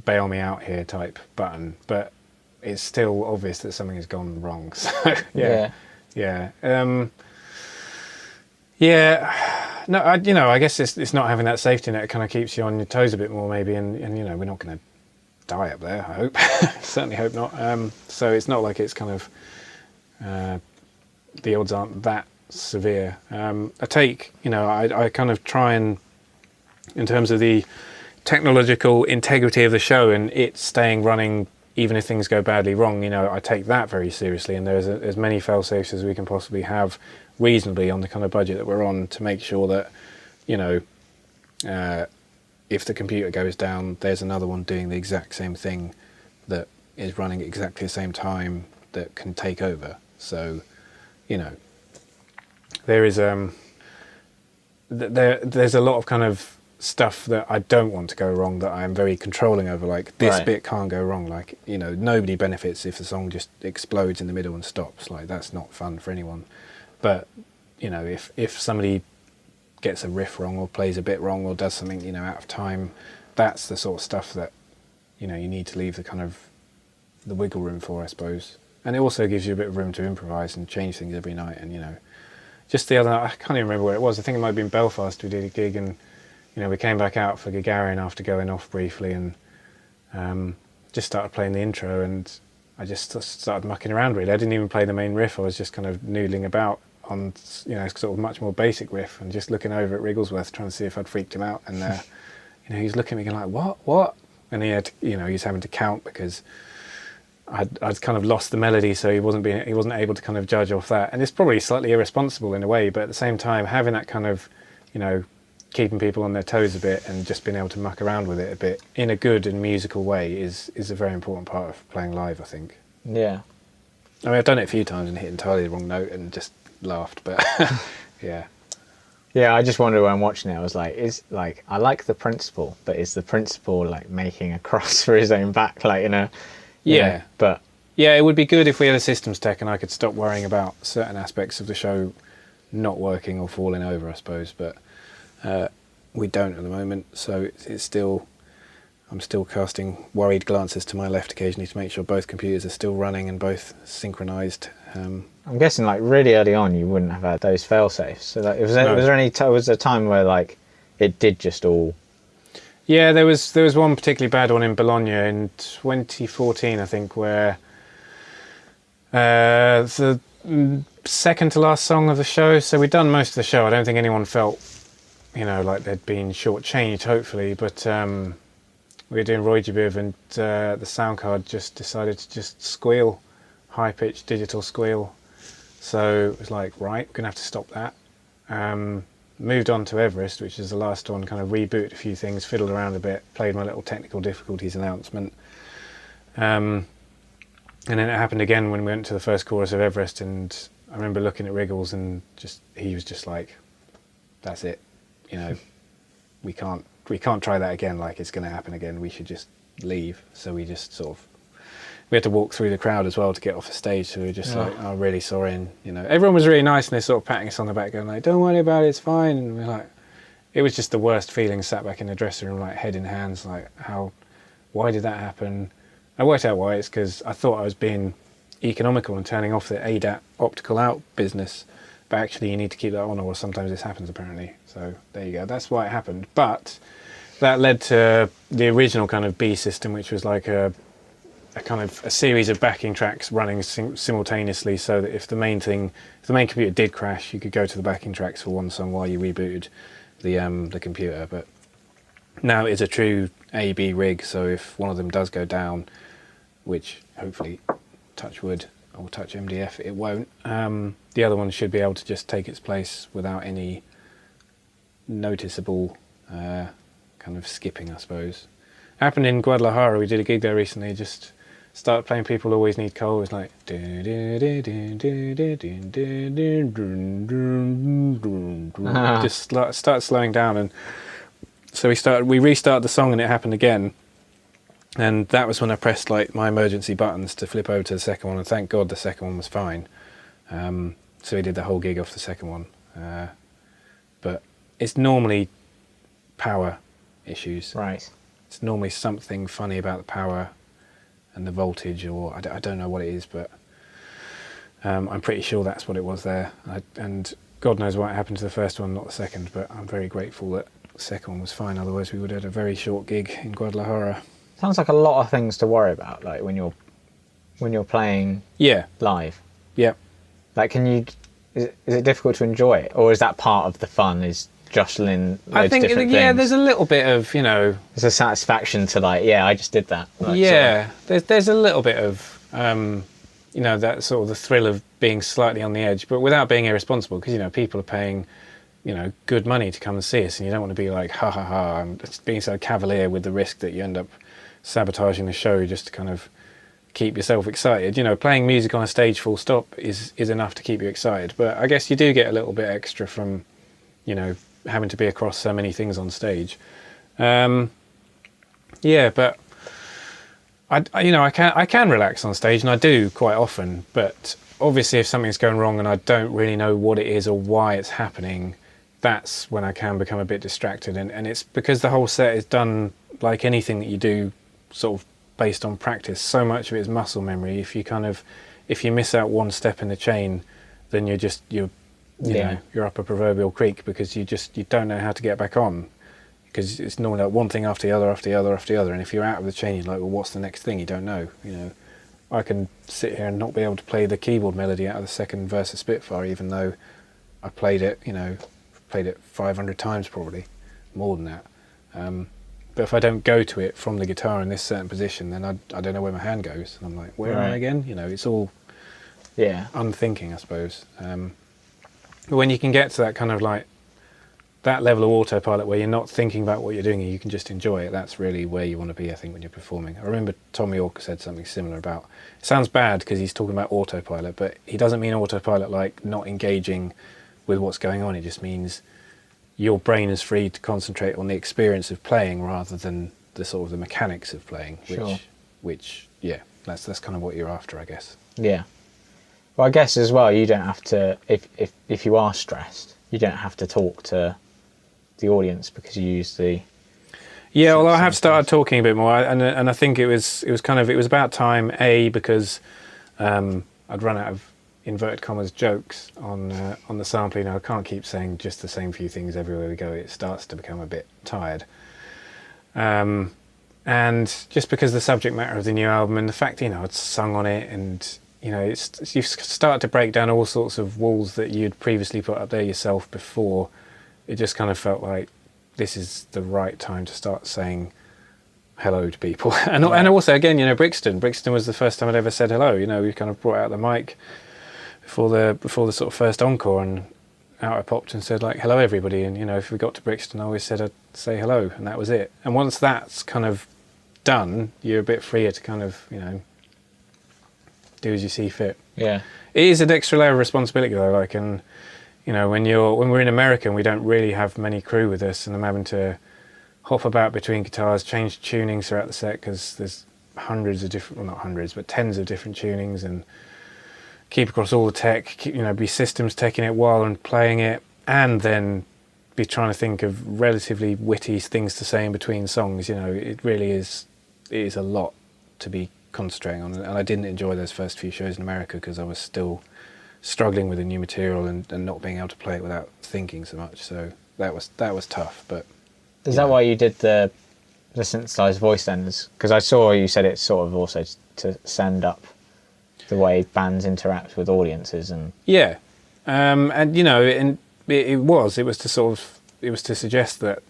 bail me out here type button, but it's still obvious that something has gone wrong. So yeah. No, I guess it's not having that safety net. It kind of keeps you on your toes a bit more, maybe, and we're not going to die up there. I hope, certainly hope not. So it's not like it's kind of the odds aren't that severe. I kind of try and, in terms of the technological integrity of the show and it staying running, even if things go badly wrong, I take that very seriously, and there's as many fail-safes as we can possibly have reasonably on the kind of budget that we're on to make sure that, if the computer goes down, there's another one doing the exact same thing that is running at exactly the same time that can take over. So, there is there's a lot of kind of stuff that I don't want to go wrong that I am very controlling over, like this Right. bit can't go wrong, nobody benefits if the song just explodes in the middle and stops, that's not fun for anyone. But if somebody gets a riff wrong or plays a bit wrong or does something out of time, that's the sort of stuff that you need to leave the kind of the wiggle room for, I suppose. And it also gives you a bit of room to improvise and change things every night. And just the other night, I can't even remember where it was, I think it might have been Belfast. We did a gig and we came back out for Gagarin after going off briefly, and just started playing the intro, and I just started mucking around really. I didn't even play the main riff. I was just kind of noodling about on sort of much more basic riff and just looking over at Wrigglesworth trying to see if I'd freaked him out. And he's looking at me going like, what? And he had he's having to count because I'd kind of lost the melody, so he wasn't able to kind of judge off that. And it's probably slightly irresponsible in a way, but at the same time, having that kind of keeping people on their toes a bit and just being able to muck around with it a bit in a good and musical way is a very important part of playing live, I think. Yeah. I mean, I've done it a few times and hit entirely the wrong note and just laughed, but yeah. Yeah, I just wondered when I'm watching it. I was like, I like the principle, but is the principle like making a cross for his own back, like Yeah. But Yeah, it would be good if we had a systems tech and I could stop worrying about certain aspects of the show not working or falling over, I suppose. But we don't at the moment, so it's still. I'm still casting worried glances to my left occasionally to make sure both computers are still running and both synchronized. I'm guessing like really early on you wouldn't have had those fail safes. So like, was there a time where like it did just all? Yeah, there was one particularly bad one in Bologna in 2014, I think, where the second to last song of the show. So we'd done most of the show. I don't think anyone felt, like they'd been shortchanged. Hopefully, but we were doing Wrigglesworth and the sound card just decided to just squeal, high-pitched digital squeal. So it was like, right, we're going to have to stop that. Moved on to Everest, which is the last one, kind of rebooted a few things, fiddled around a bit, played my little technical difficulties announcement. And then it happened again when we went to the first chorus of Everest, and I remember looking at Wriggles and he was just like, that's it, we can't try that again, like it's going to happen again, we should just leave. So we just we had to walk through the crowd as well to get off the stage, so we were just like, oh, really sorry, and everyone was really nice and they're sort of patting us on the back going like, don't worry about it, it's fine, and we're like, it was just the worst feeling, sat back in the dressing room like head in hands, like why did that happen? I worked out why. It's because I thought I was being economical and turning off the ADAT optical out business, but actually you need to keep that on, or sometimes this happens apparently. So there you go, that's why it happened. But that led to the original kind of B system, which was like a kind of a series of backing tracks running simultaneously, so that if the main computer did crash, you could go to the backing tracks for one song while you rebooted the computer. But now it's a true A-B rig, so if one of them does go down, which hopefully, touch wood or touch MDF, it won't, the other one should be able to just take its place without any noticeable kind of skipping, I suppose. Happened in Guadalajara. We did a gig there recently. Just started playing People Always Need Coal. It was like just start slowing down, and so we restarted the song, and it happened again. And that was when I pressed like my emergency buttons to flip over to the second one, and thank God the second one was fine. So we did the whole gig off the second one. But it's normally power issues. Right. It's normally something funny about the power and the voltage, or I don't know what it is, but I'm pretty sure that's what it was there. And God knows what happened to the first one, not the second, but I'm very grateful that the second one was fine. Otherwise we would have had a very short gig in Guadalajara. Sounds like a lot of things to worry about, like when you're playing live. Yeah. Like, is it difficult to enjoy it, or is that part of the fun? Is jostling loads of different things? There's a little bit of there's a satisfaction to like, I just did that. Like, there's a little bit of that sort of the thrill of being slightly on the edge, but without being irresponsible, because people are paying good money to come and see us, and you don't want to be like ha ha ha, I'm just being so cavalier with the risk that you end up sabotaging the show just to kind of keep yourself excited. Playing music on a stage full stop is enough to keep you excited, but I guess you do get a little bit extra from having to be across so many things on stage. But I can relax on stage, and I do quite often, but obviously if something's going wrong and I don't really know what it is or why it's happening, that's when I can become a bit distracted, and it's because the whole set is done like anything that you do sort of based on practice. So much of it is muscle memory. If you miss out one step in the chain, then you're up a proverbial creek, because you don't know how to get back on, because it's normally like one thing after the other after the other after the other, and if you're out of the chain, you're like, well, what's the next thing? You don't know. I can sit here and not be able to play the keyboard melody out of the second verse of Spitfire, even though I played it 500 times, probably more than that. But if I don't go to it from the guitar in this certain position, then I don't know where my hand goes, and I'm like, where am I again? It's all unthinking, I suppose. But when you can get to that kind of like that level of autopilot where you're not thinking about what you're doing and you can just enjoy it, that's really where you want to be, I think, when you're performing. I remember Tom York said something similar about, it sounds bad because he's talking about autopilot, but he doesn't mean autopilot like not engaging with what's going on. It just means your brain is free to concentrate on the experience of playing rather than the sort of the mechanics of playing, which yeah, that's kind of what you're after, I guess. Yeah. Well, I guess as well, you don't have to, if you are stressed, you don't have to talk to the audience because you use the... Yeah, well, I have started talking a bit more, and I think it was about time, because I'd run out of inverted commas jokes on the sampling. I can't keep saying just the same few things everywhere we go. It starts to become a bit tired. And just because the subject matter of the new album and the fact, I'd sung on it, and you start to break down all sorts of walls that you'd previously put up there yourself before. It just kind of felt like this is the right time to start saying hello to people. And also, again, Brixton was the first time I'd ever said hello. We kind of brought out the mic before the sort of first encore, and out I popped and said, like, hello everybody. And if we got to Brixton, I always said I'd say hello, and that was it. And once that's kind of done, you're a bit freer to kind of do as you see fit. Yeah, it is an extra layer of responsibility though. Like, and when we're in America and we don't really have many crew with us, and I'm having to hop about between guitars, change tunings throughout the set because there's hundreds of different, well, not hundreds, but tens of different tunings, and keep across all the tech, be systems taking it while I'm playing it, and then be trying to think of relatively witty things to say in between songs. It really is. It is a lot to be concentrating on, and I didn't enjoy those first few shows in America because I was still struggling with the new material and not being able to play it without thinking so much. So that was tough. But is that why you did the synthesized voice then? Because I saw you said it's sort of also to send up the way bands interact with audiences, and yeah, and it was to suggest that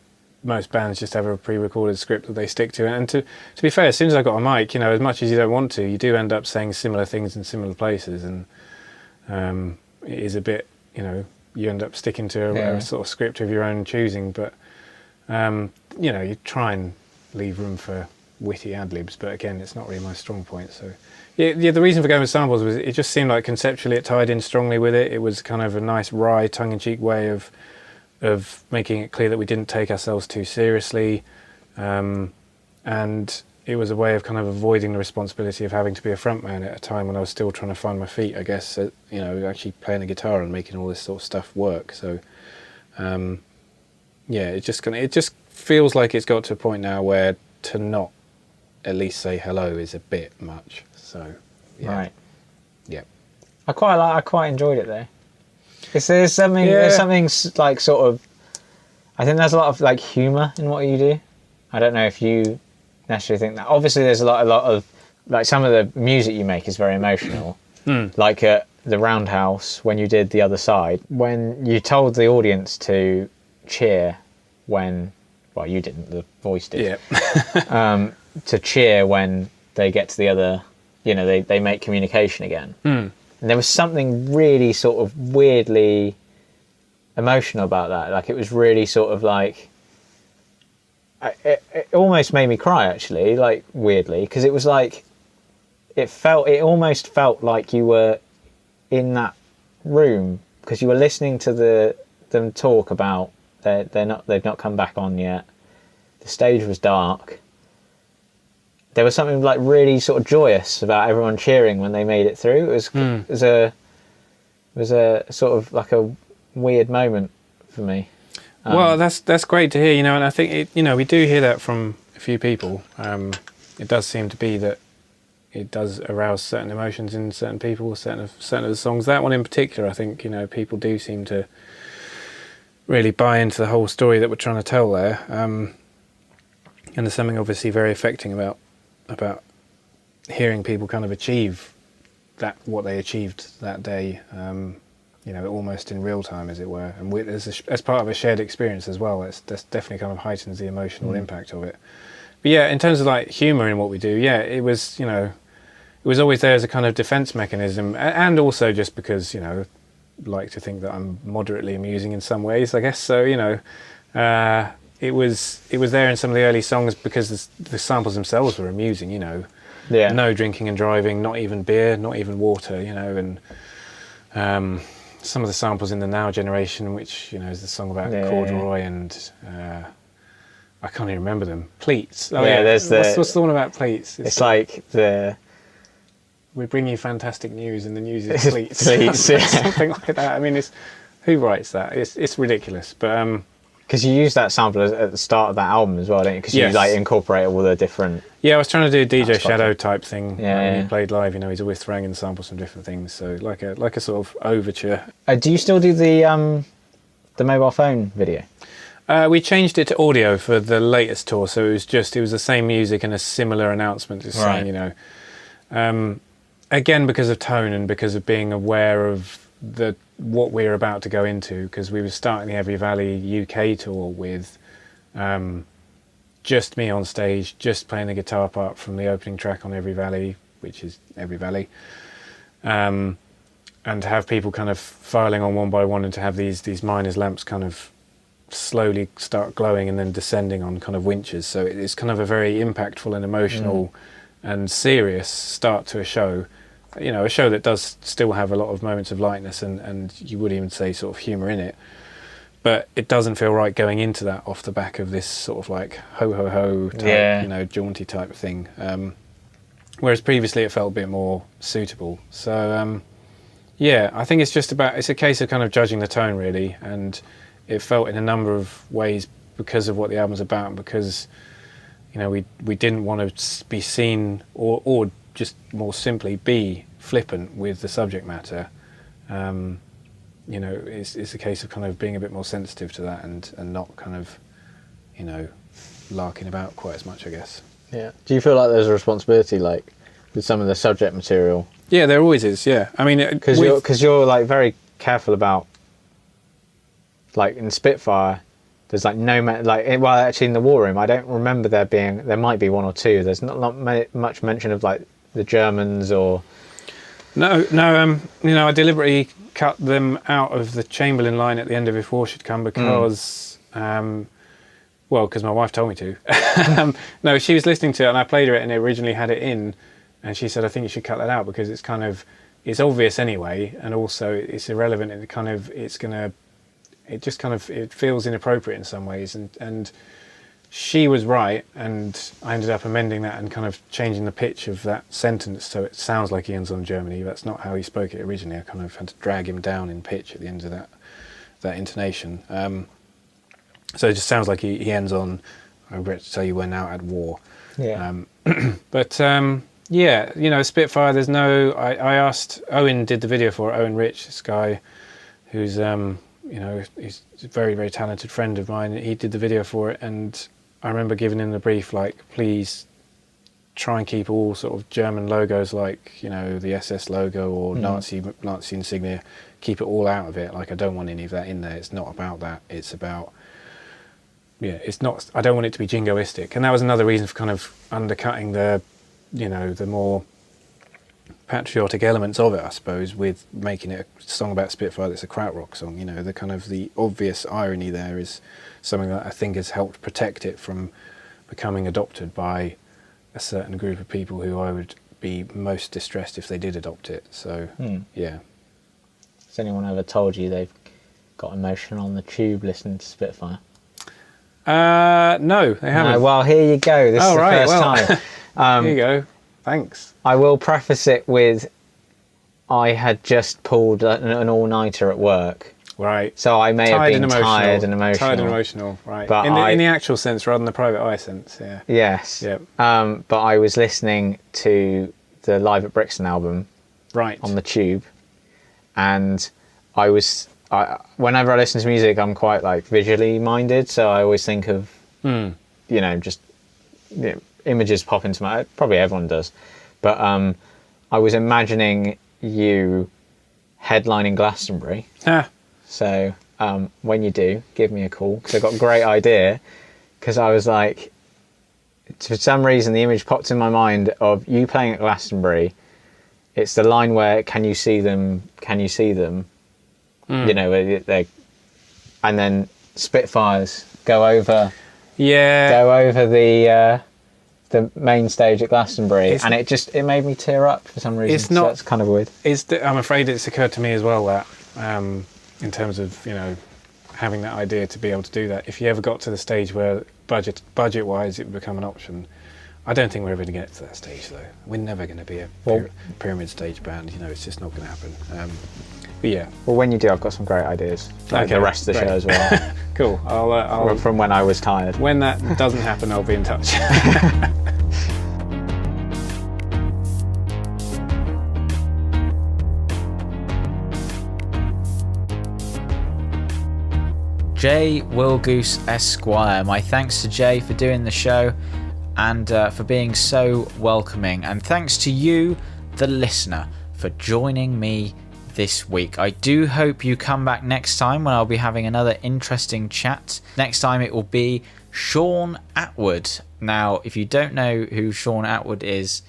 most bands just have a pre-recorded script that they stick to. And to be fair, as soon as I got a mic, as much as you don't want to, you do end up saying similar things in similar places, and it is a bit, you end up sticking to a sort of script of your own choosing. But you try and leave room for witty ad-libs, but again, it's not really my strong point. So yeah, the reason for going with samples was it just seemed like conceptually it tied in strongly with it. It was kind of a nice wry, tongue-in-cheek way of making it clear that we didn't take ourselves too seriously, and it was a way of kind of avoiding the responsibility of having to be a frontman at a time when I was still trying to find my feet, I guess, actually playing the guitar and making all this sort of stuff work. So it just feels like it's got to a point now where to not at least say hello is a bit much. So yeah. Right. Yeah. I quite enjoyed it though. There's something like sort of, I think there's a lot of like humour in what you do. I don't know if you necessarily think that. Obviously there's a lot of like some of the music you make is very emotional. Like at the Roundhouse when you did The Other Side, when you told the audience to cheer when, well, you didn't, the voice did. Yeah. To cheer when they get to the other, they make communication again. And there was something really sort of weirdly emotional about that. Like it was really sort of like, it almost made me cry actually, like weirdly, because it was like, it almost felt like you were in that room because you were listening to them talk about they've not come back on yet. The stage was dark. There was something like really sort of joyous about everyone cheering when they made it through. It was a sort of like a weird moment for me. Well, that's great to hear, and I think we do hear that from a few people. It does seem to be that it does arouse certain emotions in certain people, certain of the songs. That one in particular, I think, people do seem to really buy into the whole story that we're trying to tell there. And there's something obviously very affecting about hearing people kind of achieve what they achieved that day, almost in real time, as it were, and as part of a shared experience as well. That's definitely kind of heightens the emotional impact of it. But yeah, in terms of like humour in what we do, yeah, it was always there as a kind of defence mechanism, and also just because like to think that I'm moderately amusing in some ways, I guess. So it was there in some of the early songs because the samples themselves were amusing, Yeah. No drinking and driving, not even beer, not even water, and some of the samples in the Now generation, which is the song about corduroy and I can't even remember them. Pleats. Oh yeah, there's what's the one about pleats? It's like we bring you fantastic news, and the news is pleats. Pleats, yeah. Something like that. I mean, who writes that? It's ridiculous, but because you use that sample at the start of that album as well, don't you? Because you like incorporate all the different. Yeah, I was trying to do a DJ Shadow type thing when he Yeah. played live. He's always throwing in samples from different things, so like a sort of overture. Do you still do the mobile phone video? We changed it to audio for the latest tour, so it was the same music and a similar announcement, just saying, again because of tone and because of being aware of what we're about to go into, because we were starting the Every Valley UK tour with just me on stage, just playing the guitar part from the opening track on Every Valley, which is Every Valley, and to have people kind of filing on one by one, and to have these miners' lamps kind of slowly start glowing and then descending on kind of winches. So it's kind of a very impactful and emotional and serious start to a show. A show that does still have a lot of moments of lightness and you would even say sort of humour in it. But it doesn't feel right going into that off the back of this sort of like ho type, jaunty type of thing. Whereas previously it felt a bit more suitable. So I think it's a case of kind of judging the tone really, and it felt in a number of ways because of what the album's about, and because we didn't want to be seen or just more simply be flippant with the subject matter. It's a case of kind of being a bit more sensitive to that and not kind of larking about quite as much, I guess. Yeah. Do you feel like there's a responsibility, like with some of the subject material? Yeah, there always is. Yeah, I mean, because you're like very careful about, like in Spitfire, there's like actually in the War Room, I don't remember there might be one or two. There's not much mention of like the Germans or. No. I deliberately cut them out of the Chamberlain line at the end of If War Should Come because, because my wife told me to. No, she was listening to it and I played her it and it originally had it in, and she said, I think you should cut that out because it's obvious anyway, and also it's irrelevant. It feels inappropriate in some ways, and she was right, and I ended up amending that and kind of changing the pitch of that sentence so it sounds like he ends on Germany. That's not how he spoke it originally. I kind of had to drag him down in pitch at the end of that intonation. So it just sounds like he ends on, I regret to tell you we're now at war. Yeah. Spitfire, there's no... I asked... Owen did the video for it, Owen Rich, this guy who's... he's a very, very talented friend of mine. He did the video for it, and I remember giving him the brief, like, please try and keep all sort of German logos, like, the SS logo or Nazi insignia, keep it all out of it. Like, I don't want any of that in there. It's not about that. It's about, it's not, I don't want it to be jingoistic. And that was another reason for kind of undercutting the more patriotic elements of it, I suppose, with making it a song about Spitfire that's a krautrock song. The kind of the obvious irony there is something that I think has helped protect it from becoming adopted by a certain group of people who I would be most distressed if they did adopt it. So, yeah. Has anyone ever told you they've got emotional on the tube listening to Spitfire? No, they haven't. No, well, here you go. This is the first time. Here you go. Thanks. I will preface it with, I had just pulled an all-nighter at work. Right. So I may have been tired and emotional. Tired and emotional, right. But in the actual sense rather than the private eye sense, yeah. Yes. Yep. But I was listening to the Live at Brixton album on the tube, and whenever I listen to music, I'm quite like visually minded, so I always think of, images pop into my... Probably everyone does. But I was imagining you headlining Glastonbury. So when you do, give me a call, because I got a great idea. Because I was like, for some reason, the image popped in my mind of you playing at Glastonbury. It's the line where, can you see them? Can you see them? And then Spitfires go over the main stage at Glastonbury, and it made me tear up for some reason. So that's kind of weird. I'm afraid it's occurred to me as well that in terms of, you know, having that idea to be able to do that. If you ever got to the stage where budget-wise it would become an option, I don't think we're ever going to get to that stage, though. We're never going to be a pyramid stage band. You know, it's just not going to happen. But yeah. Well, when you do, I've got some great ideas. Like the rest of the show as well. Cool. I'll from when I was tired. When that doesn't happen, I'll be in touch. J. Willgoose Esq. My thanks to Jay for doing the show and for being so welcoming. And thanks to you, the listener, for joining me this week. I do hope you come back next time when I'll be having another interesting chat. Next time it will be Sean Atwood. Now, if you don't know who Sean Atwood is,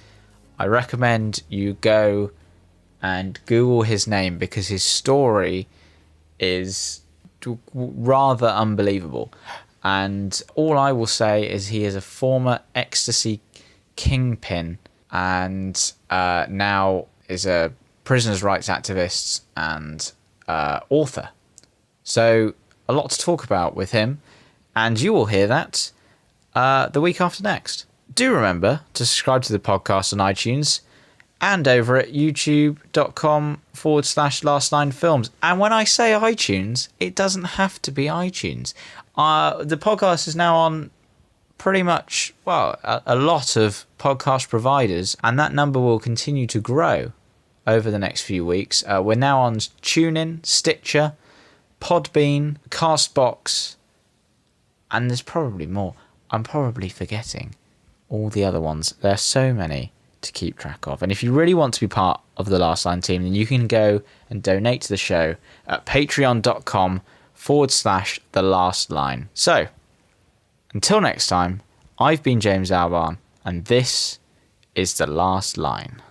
I recommend you go and Google his name because his story is rather unbelievable. And all I will say is he is a former ecstasy kingpin and now is a prisoners' rights activist and author. So a lot to talk about with him, and you will hear that the week after next. Do remember to subscribe to the podcast on iTunes and over at youtube.com/last9films. And when I say iTunes, it doesn't have to be iTunes. The podcast is now on pretty much, well, a lot of podcast providers, and that number will continue to grow over the next few weeks. We're now on TuneIn, Stitcher, Podbean, Castbox, and there's probably more. I'm probably forgetting all the other ones. There are so many to keep track of. And if you really want to be part of the Last Line team, then you can go and donate to the show at patreon.com/The Last Line. So, until next time, I've been James Albarn, and this is The Last Line.